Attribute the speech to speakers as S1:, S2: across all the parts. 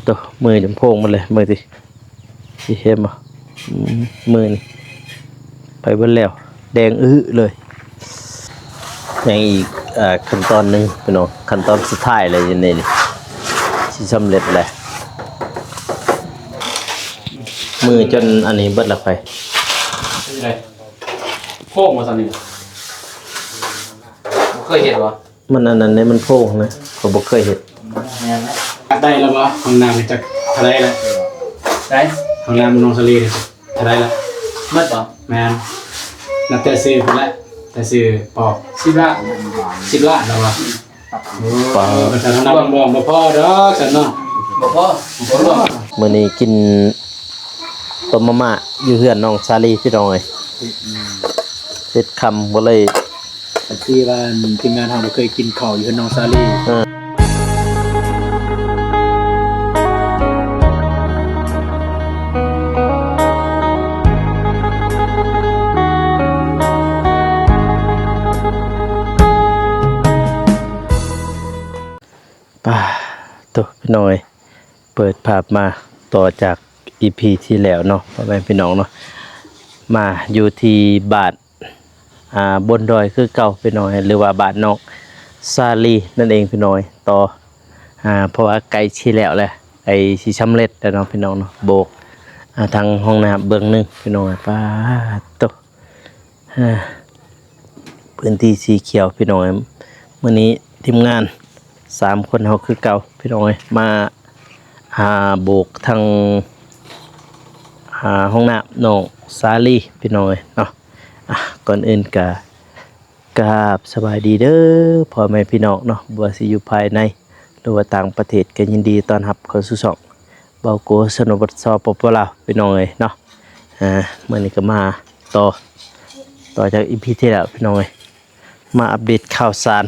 S1: ตัวมือจำโพงมันเลยมือสิเห็นบ่มือนี่ไปเบิ่แล้วแดงเลยยังอีกขั้นตอนหนึ่งพี่น้องขั้นตอนสุดท้ายเลยอย่างนี้นี่ที่สำเร็จแล้วมือจนอันนี้เบิดละไป
S2: อะไรโค้งมาสันนี่เคยเห็นวะ
S1: มันอันนั้นเนี่ยมันโพงนะผมบ่เคยเห็น
S2: ได้แล้ววะห้องน้ำจากทะเลแล้วได้ห้องน้ำนองทะเลทะเลแล้วมัดป่ะแมนนับแต่ซื้อคนละแต่ซื้อปอก10 ล้านแล้ววะปอกแต่ทางน้ำบ่บ่พอเด้อฉันเนาะบ่พอ
S1: มื้อนี้กินต้มมะม่าอยู่เฮือนน้องซาลีพี่น้องเอ้ยเฮ็ดคำบ่เลย
S2: ที่ว่าทีมงานเราเคยกินข้าวอยู่น้องซาลี
S1: ป่าตัวพี่น้อยเปิดภาพมาต่อจาก EP ที่แล้วเนาะพ่อแม่พี่น้องเนาะมาอยู่ที่บ้านบนดอยคือเก่าพี่น้อยหรือว่าบ้านน้องซาลีนั่นเองพี่น้อยต่อเพราะว่าไกลที่แล้วแหละไอ้สิสำเร็จแล้วเนาะพี่น้องเนาะโบกทางห้องน้ำเบื้องนึงพี่น้อยป้าตัวพื้นที่สีเขียวพี่น้อยมื้อนี้ทีมงาน3 คนเขาคือเก่าพี่น้อยมาโบกทางห้องน้ำน้องซาลีพี่น้อยเนาะก่อนอื่นกราบสบายดีเด้อพ่อแม่พี่น้องเนาะบ่ว่าสิอยู่ภายในหรือว่าต่างประเทศก็ยินดีต้อนรับเข้าสู่ช่องเบาโกสนบทสปปลาวพี่น้องเอ้ยเนาะมื้อนี้ก็มาต่อจาก EP ที่แล้วพี่น้องเอ้ยมาอัปเดตข่าวสาร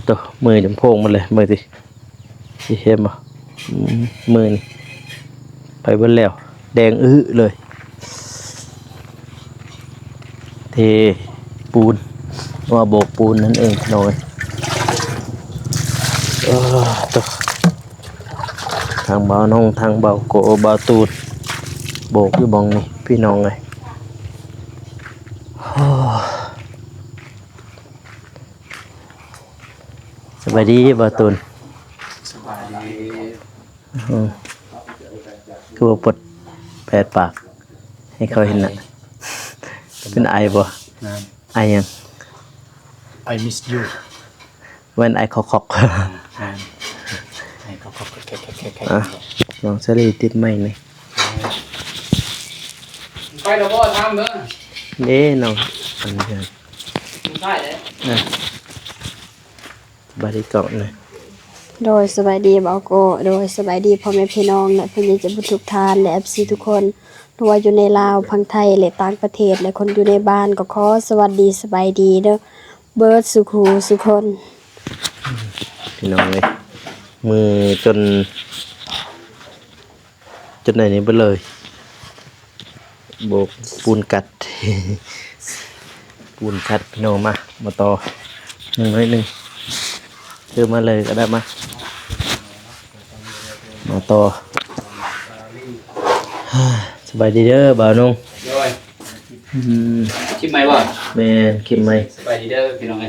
S1: ตัวมือจำโพงมันเลยมือสิเห็นบ่มือนี่ไปเบิ่แล้วแดงเลยเทปูนว่าโบกปูนนั่นเองน้อยตัวทางเบาน้องทางเบาโกเบาตูดโบกอยู่บองนี่พี่น้องเลยสบายดีเบาตูน
S2: สบายดี
S1: คือว่าปดแผดปากให้เขาเห็นน่ะเป็นไอบ่ไอยัง
S2: I miss you
S1: when I คอก
S2: ไอคอกแค่
S1: น้องเสรีติดไหมนี่
S2: ไปแล้วบ่ทำเด้อ
S1: นี่น้องอันนี้
S2: ใช่เลย
S1: บาริกรเลย
S3: โดยสบายดีบ่าวโกโดยสบายดีพ่อแม่พี่น้องและพี่น้องจะทุกท่านและ FC ทุกคนที่ว่าอยู่ในลาวพังไทยและต่างประเทศและคนอยู่ในบ้านก็ขอสวัสดีสบายดีเด้อเบิร์ดสุขูสุคน
S1: พี่น้องเลยมือจนไหนนี้ไปเลยโบกปูนกัดปูนกัดพี่น้องมาต่อหนึ่งเดินมาเลยก็ได้มาต่อสบายดีเด้อบ่าวนุ่ง
S2: คลิปไหมวะ
S1: แม่คลิปไหม
S2: สบายดีเด้อพี่น้องไง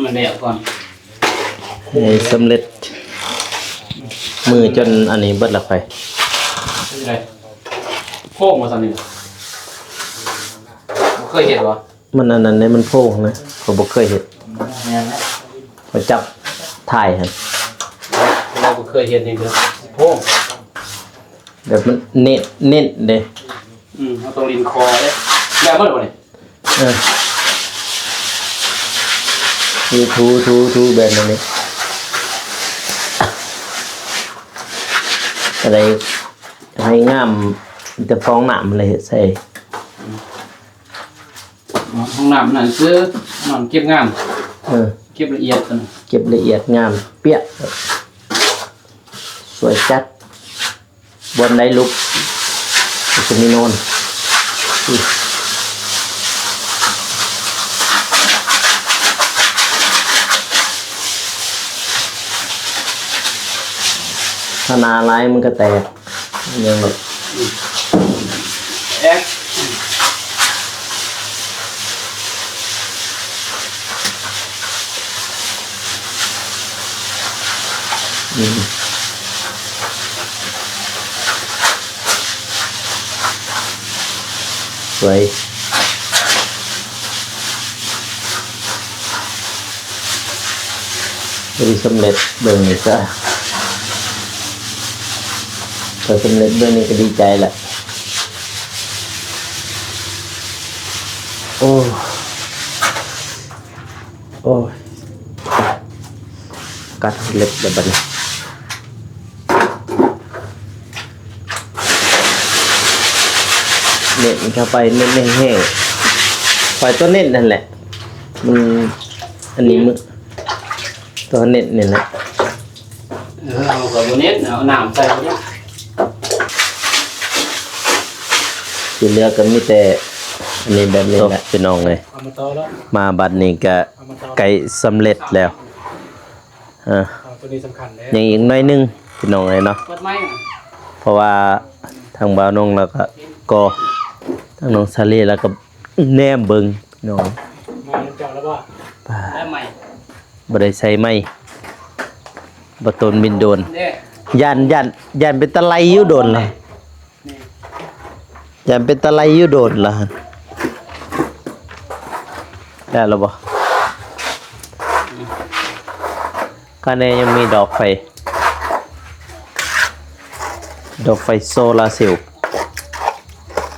S2: มันแดดก่อน
S1: สำเร็จมือจนอันนี้เบิดละไป
S2: อะไรโค้งมาสันนี่เคยเห็นวะ
S1: มันอันนั้นเนี่ยมันโพงนะผมบ่เคยเห็นมาจับถ่ายฮะ
S2: เราเคยเห็นเองเด้อโค้ง
S1: แบบมันเน็ตเด้
S2: เอาตรงริมคอเลยแบบมันบ่นี่
S1: คือทูแบบนี้อะไรให้งามจะฟ้องหนามเลยใส่
S2: ห้องน้ำนั่นคือนอนเก็บงามเก็บละเอียดกัน
S1: เก็บละเอียดงามเปี้ยสวยจัดบนได้ลุกจะมีโนน ถ้าหนาลายมันก็แตกยังแบบ
S2: แอ๊ก
S1: สวยบริสำเร็จเบิ่งนี่ก็พอสำเร็จเบิ่งนี่ก็ดีใจแหละโอ้โอ้ยกัดเล็บแบบนี้เน็ตมันเข้าไปเน็ตแห้งๆปล่อยตัวเน็ตนั่นแหละมันอันนี้มือตัวเน็ตเนี่ยนะ
S2: เอากับโบเน็ตเอาน้ำใส่ไปเนี่ย
S1: ที่เหลือก็มีแต่อันนี้แบบนี้แหละพี่น้องเลย
S2: เอามาต่อแล้ว
S1: มาบัดนี้ก็
S2: เอามาต่อ
S1: ไก่สำเร็จแล้ว
S2: เอาตัวนี้สำคัญเลย
S1: ยังอีกหน้อยหนึงพี่น้องเลยเนาะ
S2: เปิดไม้อะ
S1: เพราะว่าทางบ่าวนงแล้วก็ทางน้องซาลีแล้วก็แนมเบิงพี่น้อง
S2: มาเจาะแล้วบ่ได้ใหม่
S1: บ่ได้ใส่ไม้บ่ตนบินโดน
S2: เนี่ย
S1: ย่านเป็นตะไลอยู่โดนล่ะย่านเป็นตะไลอยู่โดนล่ะได้แล้วบ่ข้างในยังมีดอกไฟโซลาร์เซลล์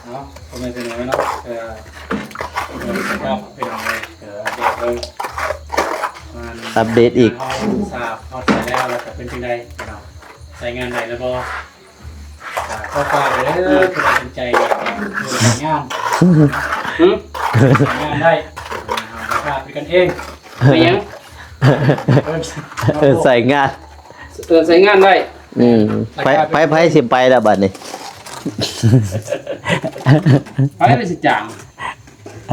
S2: เนาะทำไมเป็นอย่างนี้เนาะครับเป็นอย่างไรมัน
S1: อัปเดตอีก
S2: เอาสาบเอาใส่แล้วแล้วก็เป็นยังไงเนาะใส่งานไหนแล้วบ่ก็ฝากเลยคุณสนใจอยากทำงานงานได้ราคาเป็นกันเองไม่ยัง
S1: ใส่งาน
S2: ใส่งานได้
S1: ไปสิไปแล้วบัดนี้
S2: ไปเลยสิจ่าง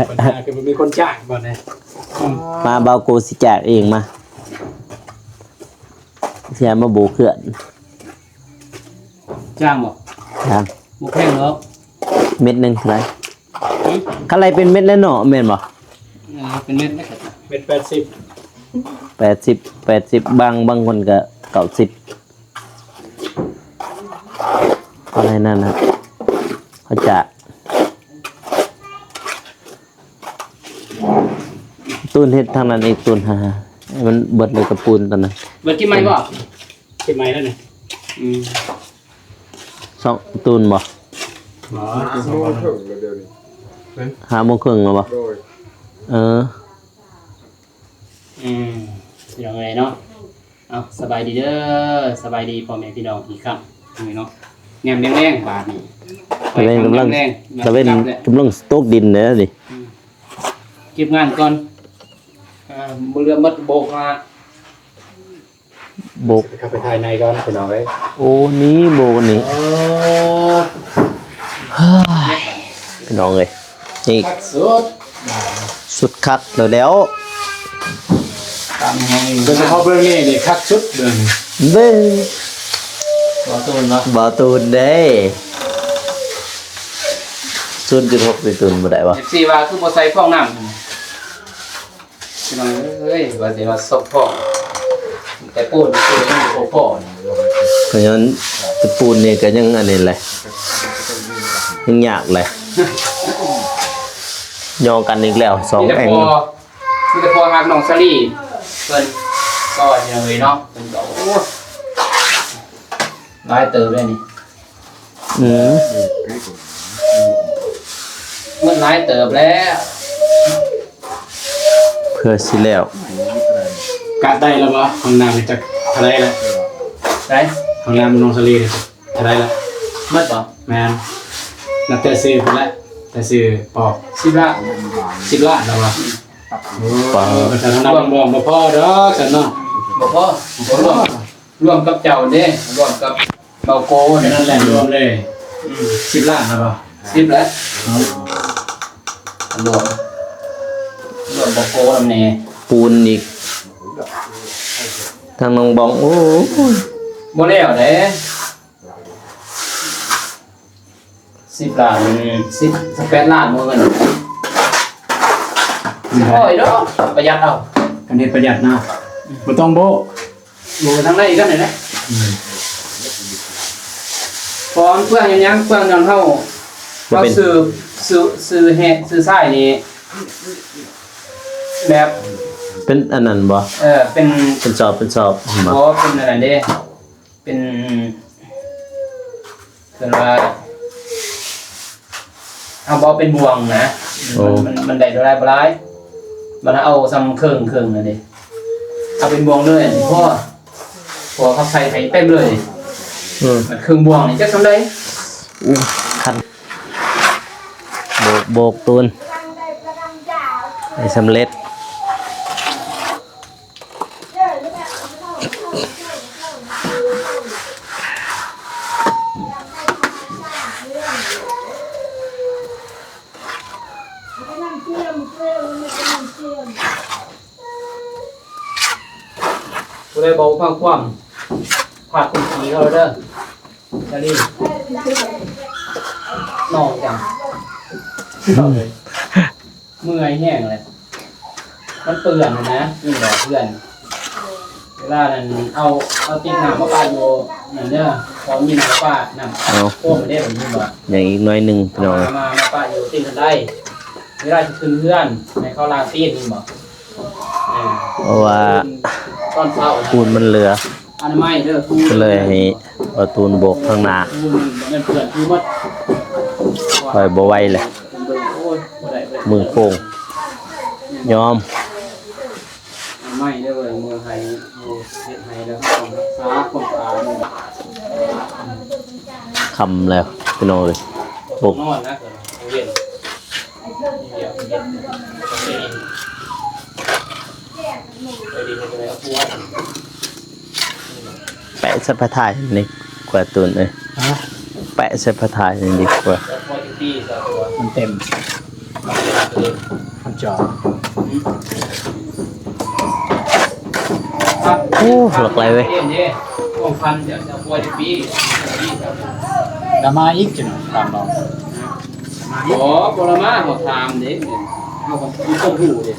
S2: ปัญหาคือมันมีคนจ้างบ่เนี่ย
S1: มาเบาโกสิแจกเองมาเสียมาโบเขื่อน
S2: จ้างบ่
S1: ครับ
S2: หมูแพงแล้ว
S1: เม็ดหนึงเท่าไหร่อะไรเป็นเม็ดแล้วเนาะแม่นบ่
S2: เป็นเม็ดนะครับเม็ด
S1: 80บางคนก็90อะไรนั่นนะเขาจะตูนเฮ็ดทางนั้นอีกตูนหาให้มันเบิดเลยกับปูนตอนนั้น
S2: เบิดกี่ไม้บ่กี่ไม้แล้วเนี่ย
S1: สองตูนบ่
S2: อ๋อ
S4: โมงถึงแล้วเดี๋ยวนี้
S1: 5 โมงครึ่งแล้วบ่
S4: โดย
S2: อย่างไรเนาะเอาสบายดีเด้อสบายดีพ่อแม่พี่น้องอีกครับนี่เนาะแงมแรงๆบาดนี้
S1: ตะเวนกำลังสต๊อกดินเด้อดิ
S2: เก็บงานก่อนบ่เรือมัดโบกมา
S1: โบก
S2: เข้าไปภายในก่อนพี่น้องเอ้ย
S1: โอ้นี้โบกนี่
S2: โอ้
S1: พี่น้องเอ้ยนี่
S2: คักสุด
S1: สุดคักแล้ว
S2: ตามห้องโดยเฉพาะเบื้องนี้นี่คักสุดเบื้องนี้
S1: เบ้อ
S2: บ่ตูนเนาะ
S1: บ่ตูนเด้0.6ตูนบ่ได้บ่
S2: FC ว่าคือบ่ใส่ฟองน้ำพี่น้องเอ้ยว่าสิว่าซบฟองแต่ปูนคือมันโอปอนี่
S1: เพราะฉะนั้นตะปูนนี่ก็ยังอันนี้แหละยังยากเลยยองกันอีกแล้ว2แอง
S2: มีแต่พอหักน้องสลีเพิ่นก็อย่างเลยเนาะเพิ่นก็โอ้หลายเติบเลยนี่ มันหลายเติบแล้ว
S1: เพื่อสิแล้ว
S2: กัดได้แล้วบ่ห้องน้ำนี่จักเท่าไหร่แล้วได้ห้องน้ำน้องสลีนี่เท่าไหร่แล้วหมดบ่แม่นนับแต่ซื้อพุ่นละแต่ซื้อปอก10 ล้านแล้วบ่โอ้ก็จะนำบ่พอดอกซั่นเนาะบ่พอบ่รวมกับเจ้าเด้รวมกับเบาโกนั่นแหละรวมเลย10 ล้านแล้วบ่10แล้วรวมเบาโกนำแน่
S1: ปูนอีกทางน้องบองโอ้ย
S2: บ่แล้วเด้10 ล้าน18 ล้านบ่เงินโอ้ยเนาะประหยัดเอากันเฮ็ดประหยัดนะบ่ต้องโบอยู่ทางไหนกันนี่แหละพร้อมเพื่อนยังเพื่อนนอนเฮาเราซื้อแฮซื้อทรายนี่แบบ
S1: เป็นอันนั้นบ่
S2: เป็น
S1: เป็นสอบบ่
S2: บ่เป็นอะไรเด้เป็นคือว่าเอาบ่เป็นบ่วงนะมันได้บ่หลายมันเอาซ้ำเครื่องนั่นดิเอาเป็นบ่วงเลยพอเขาใส่ให้เต็มเลยมันเครื่องบ่วงนี่จักซำใด
S1: คันโบกตูนให้สำเร็จ
S2: กูเลยบอกฟังความผัดเป็นสีเขาเด้อจะรีบนอนจังเมื่อยแห้งเลยมันเปื่อนนะนี่แหละเพื่อนเวลานั้นเอาตีนหนามมาปาอยู่นั่นเด้อพร้อมยินมาปานั่นโค้งมาได้แบบนี้บ่
S1: อย่างอีกน้อยหนึงพี่น้อง
S2: มาปาอยู่ตีนกันได้เวลาจะขึ้นเพื่อนในเขาลาตีนนี่บ่
S1: เพราะว่า
S2: ตอนเช้า
S1: ปูนมันเหลือ
S2: อนามัยเด้อ
S1: ก็เลยให้เอาตูนโบกข้างหน้า
S2: ปูนมันเปื่อนคือหมด
S1: คอยบ่ไหวเลย
S2: โอ้ยบ่ได้บ่ได้
S1: มือโป่งยอม
S2: ไม่ได้เลยมือไทยมือเฮ็ดไทยแล้วต้องรักษาความสะอาดมือ
S1: คำแล้วพี่น้องเลยบุก
S2: นอนนะเย็นเดี๋ยวเย็นไปดีไปเลยเอาตัว
S1: แปะสะพะทายนี่กว่าตูนเลยแปะสะพะทายนี่ดีกว่า
S2: แล้วพอที่ตีตัว
S4: มันเต็มมันจอ
S1: โอ้หลอกไรเว้ย
S2: เนี่ยพวกพันจะพอที่ปี
S4: ดามาอีกจังตามเรา
S2: โอ้ปรมาเขาทำเด็กเขาคงหูเด็ก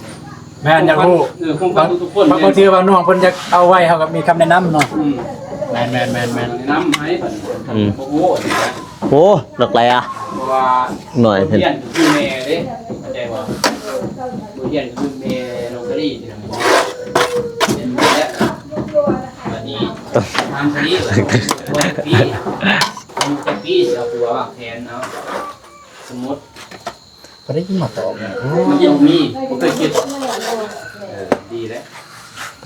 S4: แม่นอยากรู้
S2: คงฟังทุกคน
S4: บางทีว่าน้องเพิ่นจะเอาไว้เฮาก็มีคำแนะนำเนาะแม่น
S2: น้ำให้ผ่านโอ้โห
S1: โอ้หลอกไรอ่ะ
S2: เพราะว่า
S1: หน่อยเห็น
S2: เรียนคือเมย์เด้เข้าใจว่าเรียนคือเมย์โรงเรียนที่นั่นเรียนมาแล้ววันนี้ทำคดีวันปีวันปีเอาตัววางแผนเอาสมมติ
S4: ก็ได้ยินมาตอบเนี่ย
S2: มันยังมีผมเคยคิดดีแล้ว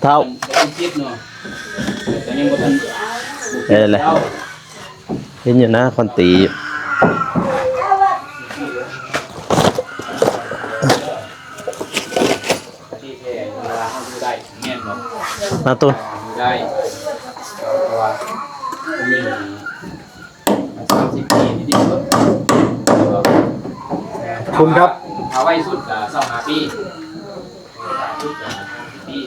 S1: เท่า
S2: ต้องคิดเนาะแต่ยังบ่ทัน
S1: เอ้ยเลยเห็นอยู่นะคนตี
S2: ที่แท้เวลาเขาดูได้แม่นบ่
S1: มาตูน
S2: ดูได้เพราะว่ามี30 ปีนี่ดีสุด
S4: คุณครับ
S2: เอาไว้สุดก็25 ปีสุดก็ปี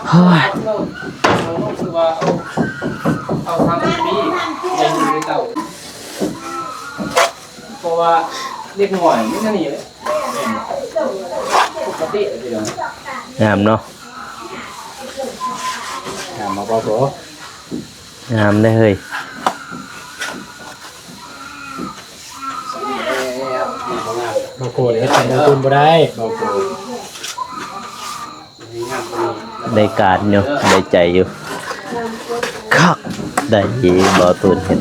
S1: เฮ้ย
S2: เราคือว่าเอา30 ปียังอยู่ในเก่าเพราะว่าเล็กน้อยไม่นั่นนี่เลยปกติเลยเดี๋ยว
S1: งามเนาะ
S4: มาบ่โต
S1: งามได้เฮ้ย
S4: บ่โกเฮ็ดเป็นบ่คุณบ่ได้บ่โก
S1: ได้การอยู่ได้ใจอยู่คักได้ยีบอตูนเห็น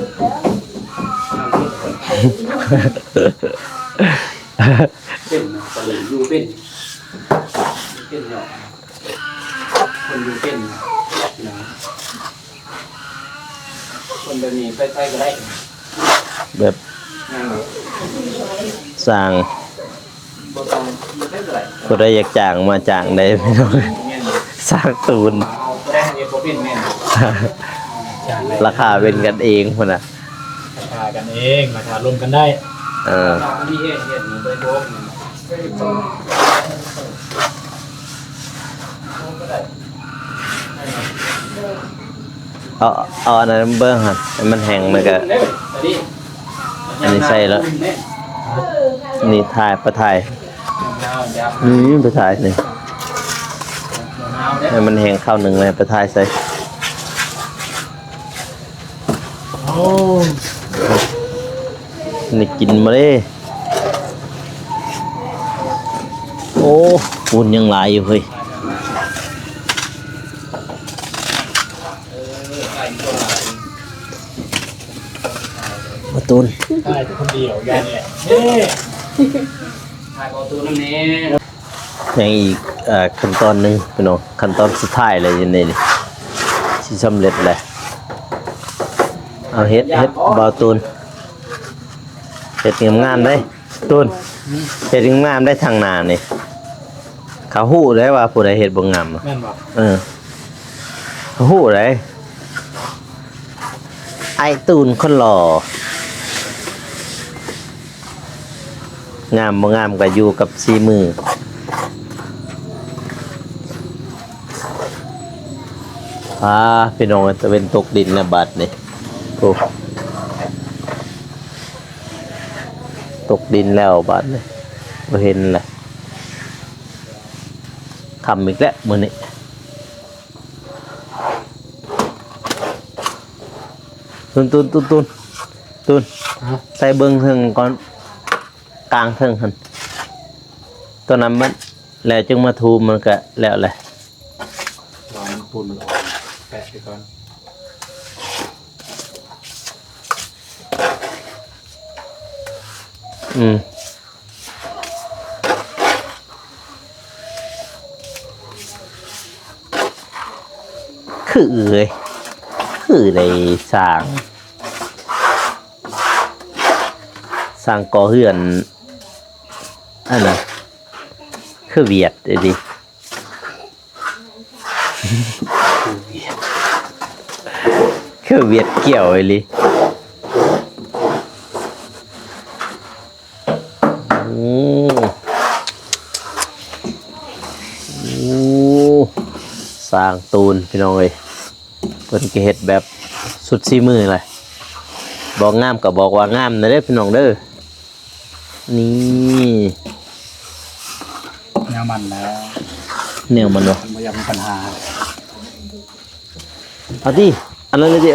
S2: เป็นตะลึงอยู่เป็นเนาะคนอยู่เป็นนะคนเดี๋ยวนี้ไปก็ได้
S1: แบบ
S2: งาน
S1: สร้าง
S2: บ่ต้องอยู่ได้ก็ได้
S1: ผู้ใดอยากจ้างมาจ้างได้พี่น้อง
S2: แม่น
S1: สร้างตูน
S2: เอาบ่ได้เฮ็ดบ่เป็นแม่น
S4: จ้างได้
S1: ราคาเป็นกันเองพุ่นน่ะ
S4: ราคากันเองราคารวมกันได้
S2: เราที่เฮ็ดนี่โดยโบกนี่
S1: เอาเอาอันนั้นเบิ่งหั่นให้มันแห้งแล้วก็อันนี้ใส่แล้วนี่ถ่ายประถ่ายนี่ประถ่ายนี่ให้มันแห้งข้าวหนึ่งเลยประถ่ายใส่โอ้นี่กินมาเลยโอ้ฝุ่นยังหลายอยู่เฮ้ยมาตูน
S4: ได้คนเดียวยันแหละเฮ้ถ่ายประตูนั่นเอง
S1: ยังอีกขั้นตอนหนึงพี่น้องขั้นตอนสุดท้ายเลยนี่นี่ที่สำเร็จเลยเอาเฮ็ดบ่าวตูนเฮ็ดงามๆได้ตูนเฮ็ดงามๆได้ทางหน้านี่เขาฮู้ได้ว่าผู้ใดเฮ็ดบ่งามอะ
S4: แม่นบอก
S1: เขาฮู้ได้ไอ้ตูนคนหล่องามบ่งามก็อยู่กับสีมือพี่น้องจะเป็นตกดินนะบัดนี่โอ้ตกดินแล้วบัดนี่บ่เห็นแหละทำอีกแล้วมื้อนี้ตุนใส่เบิ่งเทิงก่อนกลางเทิงหั่นตัวนั้นมันแล้วจึงมาทูมันก็แล้วแหละ
S4: รอมันปูนมันออกแปะไปก่อน
S1: คือเลยคือได้สร้างก่อเฮือนอันน่ะคือเวียดเลยดิ คือเวียดเกี่ยวเลยลิโอ้สร้างตูนพี่น้องเอ้ยเพิ่นก็เฮ็ดแบบสุดสีมือเลยบอกงามก็บอกว่างามนะเด้อพี่น้องเด้อนี่
S4: แนวมันแล้ว
S1: แนวมันวะ
S4: มันไม่อยากมีปัญหา
S1: เอาดิอันนั้นเลยดิ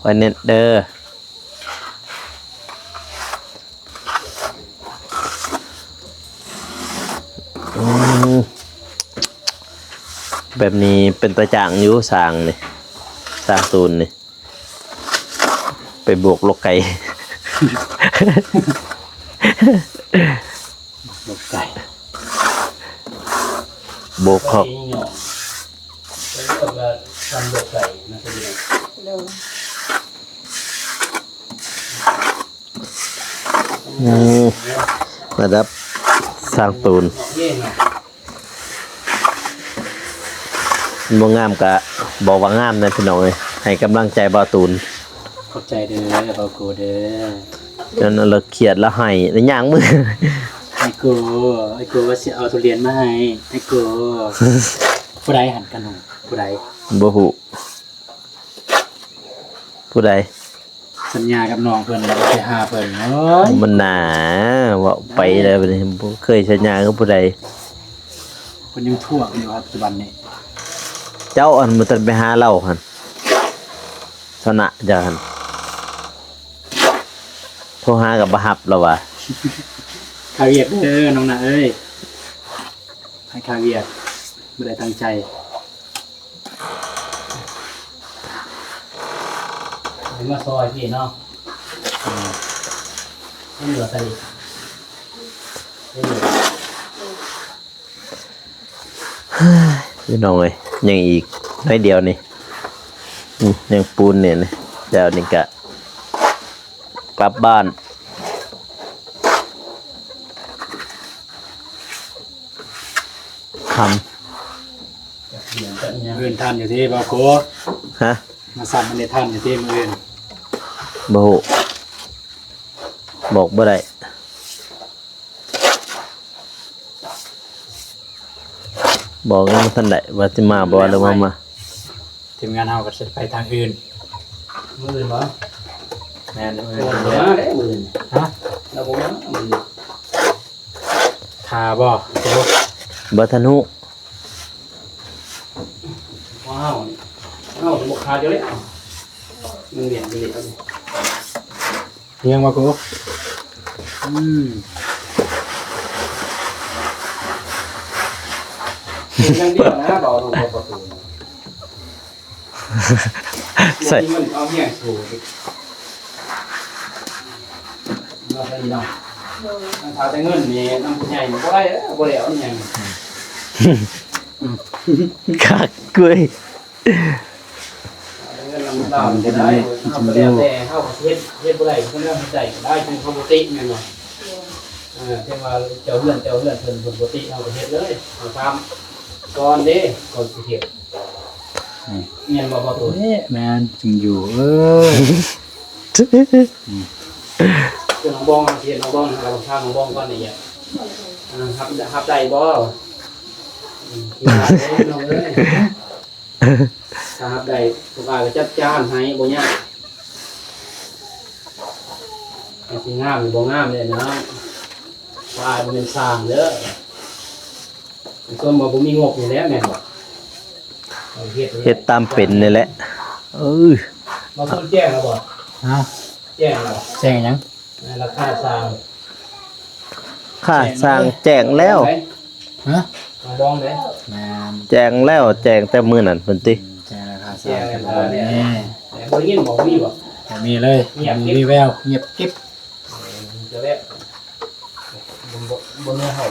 S1: คอยเน็ตเด้อแบบนี้เป็นตะจ่างอยู่สร้างนี่สร้างตูนนี่ไปบวกลกไก่
S4: ลกไก่
S1: บวกขอบ
S4: ทำลกไก่นะทีเดียว
S1: มาดับสร้างตูนบ่งามกะบอกว่างามนะพี่น้องเอ้ยให้กำลังใจบ่าวตูน
S4: ขอบใจเด้อเบาโกเด้อ
S1: จนเราเครียดแล้วให้แล้วย่างมือ
S4: ไอ้โกว่าสิเอาทุเรียนมาให้ไอ้โกผู้ใดหันกันหนูผู้ใด
S1: บ่ฮู้ผู้ใด
S4: สัญญากับน้องเพิ่นแล้วก็ไปหาเพิ่นเอ้ย
S1: มันหนาว่าไปแล้วบัดนี้บ่เคยสัญญากับผู้ใด
S4: เพิ่นยังทั่วกันอยู่ครับปัจจุบันนี้
S1: เจ้าอันมันตันไปหาเราหั่นสนะจ้ะหั่นโทรหากับบ่รับแล้วว่ะ
S4: คาเวียดเด้อน้องน่ะเอ้ยให้คาเวียดบ่ได้ตั้งใจมาซอยพี่เนาะไม่เหลือใส่ไม่เหลือ
S1: พี่น้องเอ้ยยังอีกน้อยเดียวนี่ยังปูนเนี่ยนะเดี๋ยวนี่กะกลับบ้านค
S4: เงินทันอยู่ที่บาโค
S1: ำฮะ
S4: มาสั่นมันในทันอยู่ที่มือ
S1: บ่ฮู้บอกบ่ได้ บอกยังบ่ทันได้ว่าสิมาบ่หรือว่ามา
S4: ทีมงานเฮาก็สิไปทางอื่น
S2: มืออื่นบ่
S4: แม่นเอ้
S2: เดี๋ยวย ได้มืออื่น
S4: ฮะ
S2: เราบ่มามืออื่น
S4: ทาบ่
S1: บ่ทันฮู้
S2: ว้าวอ้าวบ่ขาดอยู่เลยมันเรียนไปเลยเอาดิ
S4: เพียงบ่กูอืม
S2: ยังเดียวนะบ่ถูกประตู
S1: ใส่
S2: มันเอาเหี้ยถูกมาใส่เนาะมันทาแต่เงินนี่น้ำผู้ใหญ่บ่ได้บ่ได้เอาหยัง
S1: คักเว้ย
S2: เงินลำดาวจะได้เอาไปแล้วแต่เฮาเฮ็ดบ่ได้เพิ่นเรื่องใจได้เป็นปกติแม่นบ่เที่ว่าเจ้าเฮือนเพิ่นปกติเอาไปเฮ็ดเลยเอาตามก่อนเด้ก่อนสิเฮ็ดเงียนบ่ตัว
S4: เอ๊ะแม่นจึงอยู่
S2: คือน้องบองเฮ็ดน้องบองเราทางน้องบองก่อนนี่ครับได้บ่ที่ว่าได้น้องเอ้ยครับได้ทุกอย่างก็จัดจานให้บ่ยากสิงามหรือบ่งามเลยนะว่ามันเป็นสร้างเด้อส่วนบ่มีงบนี่แหละแม่นบ่
S1: เฮ็ดตามเป็นนี่แหละ
S2: บ่ต้องแจ้งแล้วบ่
S4: ฮะ
S2: แจ้งแล้ว
S4: แจ้งหยัง
S2: ราคาสร้าง
S1: ค่าสร้างแจ้งแล้ว
S4: ฮะ
S2: มาบ้องเด้
S4: แม่น
S1: แจ้งแล้วแจ้งแต่มื้อนั้นเพิ่นติ
S4: แจ้งราคาสร้างกันบ่แน่
S2: แต่บ่ได้ยินบ่มีบ่
S4: บ่มีเลยมีแววเงียบกิ๊บ
S2: จะแวะบ่เนื้อเฮ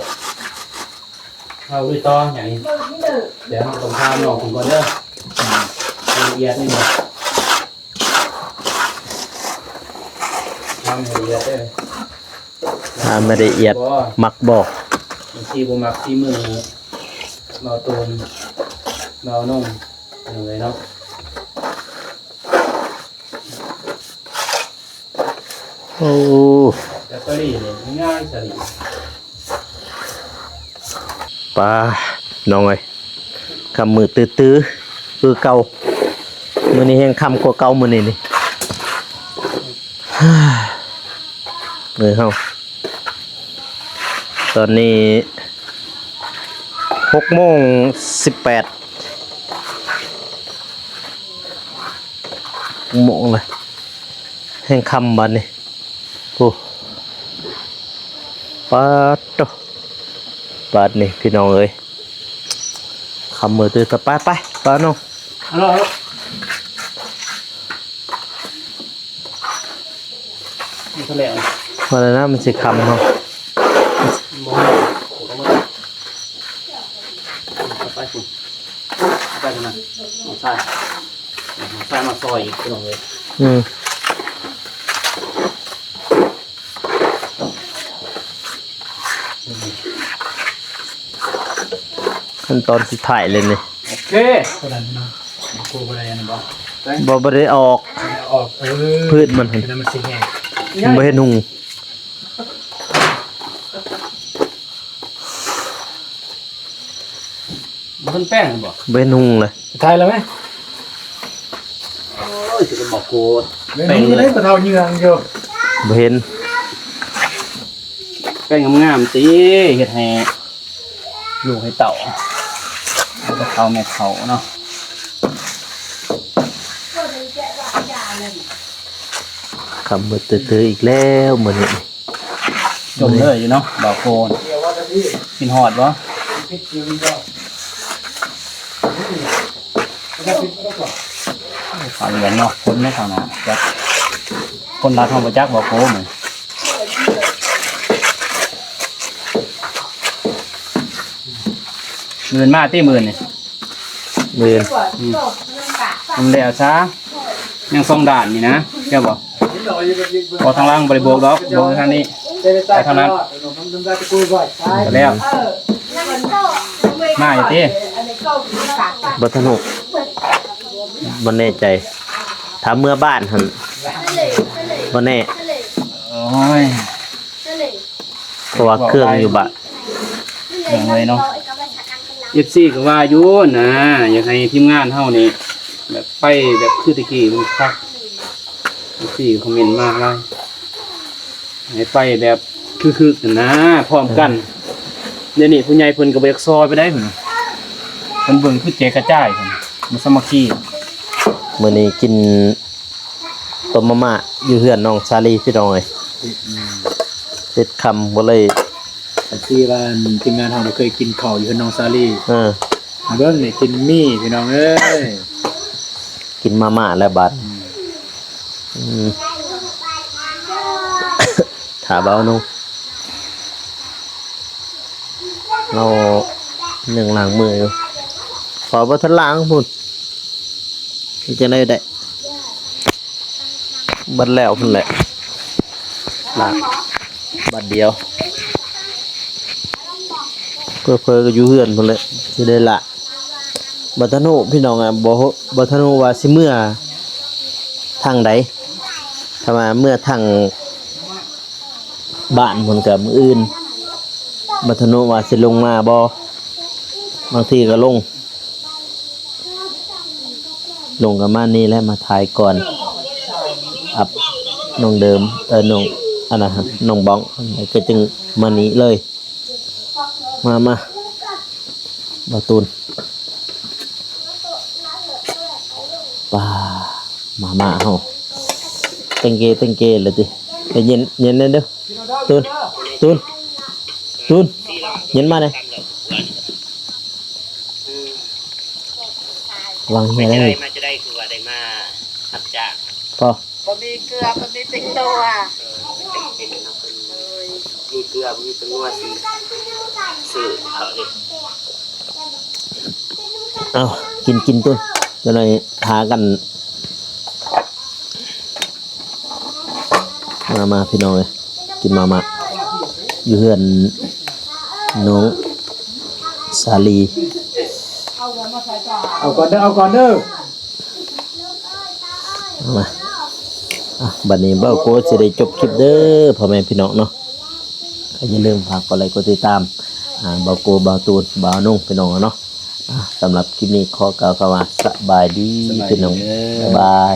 S2: าด้วยต่ออย่างนี้เดี๋ยวเฮาต้องถามน้องผมก่อนเด้อละเอียดนี่บ่ทำให้ละเอียดเด้อ
S1: ถ้าไม่ได้ละเอียดมักบอก
S2: บางทีบ่มักที่มือเบาตูนเบานุ่มอย่างไรเนาะ
S1: โอ้
S2: แบตเตอรี่เนี่ยง่ายสลิด
S1: ปลาน้องเอ้ยคำมือตื้อๆคือเก่ามื้อนี้แฮงคำกว่าเก่ามื้อนี้นี่ เลยเฮาตอนนี้6:18 โมงเลยแห่งคำบัดนี้โอ้ปาดโตบาดนี่พี่น้องเอ้ยคำมือตื้อตะไปปาน้อง
S2: ฮัลโหลนี่เขาแหลม
S1: มาแล้วนะมันสิคำเฮา
S2: มองผมก็มาไปคุณไปทางนั้นมองซ้ายมาซอยอีกพี่น้องเลย
S1: ขั้นตอนสุดท้ายเลยนี่
S2: โอเค
S4: คนนั้นเนาะกูบ่ได้อันนั้นบ่
S1: บ่ได้ออก
S4: ออก
S1: พืชมันหั่น
S4: คือมันสิแห้ง
S1: บ่เฮ็ดหุง
S2: มันแป้งบ่
S1: บ่เฮ็ดหุงเลย
S4: ทายแล้วไหม
S2: โอ้ยจะเป็นบอกโกด
S4: แป้งนี่เลยบ่เท่าเหยืองอยู่
S1: บ่เห็น
S2: แป้งงามๆตีเฮ็ดให้ลูกให้เต่าแล้วก็เขาแม่เขาเนาะ
S1: คำมือตื้อๆอีกแล้วมื้อนี้
S2: จมเลยอยู่เนาะบอกโกนกินหอดบ่ฝันเหมือนเนาะคนไม่ทางนะจักคนรักเขาบ่จักบอกโกเหมือนหมื่นมาตีหมื่นนี่
S1: มื้อ
S2: มันแล้วซะยัง2ด่านนี่นะเจ้าบ่พอทางล่างบ่ได้โบกดอกโบกทางนี้ไปทางนั้นก็แล้วมาอยู่ติ
S1: บ่สนุกบ่แน่ใจถ้าเมื่อบ้านหั่นบ่แน่
S2: โอ้ย
S1: เพราะว่าเครื่องอยู่บ้าน
S2: อย่างเลยเนาะ FC ก็ว่าอยู่นะอยากให้ทีมงานเฮานี่แบบไปแบบคือตะกี้มันคัก FC คอมเมนต์มากเลยให้ไปแบบคือๆนะพร้อมกันเดี๋ยวนี้ผู้ใหญ่เพิ่นก็บ่อยากซอยไปได้เพิ่นเบิ่งคือแจกกระจายเพิ่นมาสามัคคี
S1: มื้อนี้กินต้มมาม่าอยู่เฮือนน้องซาลีพี่น้องเอ้ยเฮ็ดคำบ่เลย
S4: อันที่ว่าทีมงานเฮาเคยกินข้าวอยู่กับน้องซาลี
S1: มา
S4: เบิ่งนี่กินมี่พี่น้องเอ้ย
S1: กินมาม่าแล้วบัดถาเบานุ่งเราหนึ่งล้างมืออยู่ขอบ่ทันล้างพุ่นจะได้บัดแล้วพุ่นแหละล้างบัดเดียวเพื่อก็อยู่เฮือนพุ่นแหละสิได้ละบัดทะนุพี่น้องอ่ะบ่ทะนุว่าสิเมื่อทางใดถ้ามาเมื่อทางบ้านพุ่นก็มื้ออื่นบัดทะนุว่าสิลงมาบ่บางทีก็ลงกันมานี่แล้วมาถ่ายก่อนอัพน้องเดิมน้องอันนั้นน้องบ้องก็จึงมานี้เลยมาบาตูนป่ามาเฮาเต็งเกเลยติไปเย็นเด้อตูนเย็นมาเลยวางเฮียได้เลย
S5: มาจะได้คือว่าได้มาหับจาก
S1: พอ
S6: บ่มีเกลือบ่มีเป็นตัว
S5: เป็นเนาะเป็นมีเกลือมีเป็นนัวสิซื้อเขานี่
S1: เอากินตุ้นจะหน่อยหากันมาพี่น้องเลยกินมาอยู่เฮือนน้องสาลี
S4: เอาก่อนเด้อ
S1: มาบัดนี้เบ้าโก้จะได้จบคลิปเด้อพ่อแม่พี่น้องเนาะก็อย่าลืมฝากกดไลค์กดติดตามเบ้าโก้เบ้าตูนเบ้านุ่งพี่น้องเนาะสำหรับคลิปนี้ขอกล่าวคำว่าสบายดีพี่น้องบ๊ายบาย